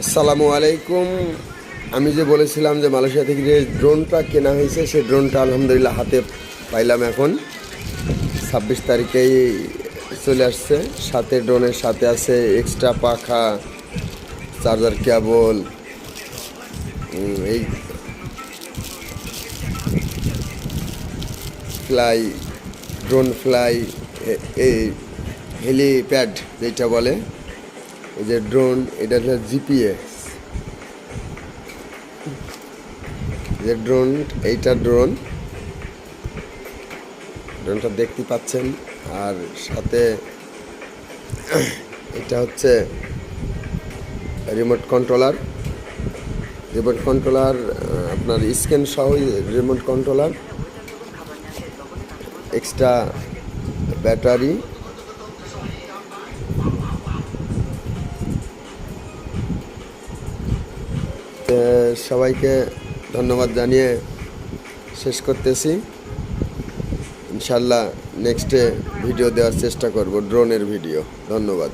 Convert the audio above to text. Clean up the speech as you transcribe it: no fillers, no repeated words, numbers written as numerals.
আসসালামু আলাইকুম। আমি যে বলেছিলাম যে মালয়েশিয়া থেকে যে ড্রোনটা কেনা হয়েছে, সেই ড্রোনটা আলহামদুলিল্লাহ হাতে পাইলাম। এখন 26 তারিখেই চলে আসছে। সাথে ড্রোনের সাথে আছে এক্সট্রা পাখা, চার্জার কেবল, এই ফ্লাই, ড্রোন ফ্লাই, এই হেলিপ্যাড যেটা বলে, এই যে ড্রোন, এটা হচ্ছে জিপিএস যে ড্রোন, এইটা ড্রোনটা দেখতে পাচ্ছেন। আর সাথে এটা হচ্ছে রিমোট কন্ট্রোলার, আপনার স্ক্যান সহ রিমোট কন্ট্রোলার, এক্সট্রা ব্যাটারি। সবাইকে ধন্যবাদ জানিয়ে শেষ করতেছি। ইনশাল্লাহ নেক্সটে ভিডিও দেওয়ার চেষ্টা করব, ড্রোনের ভিডিও। ধন্যবাদ।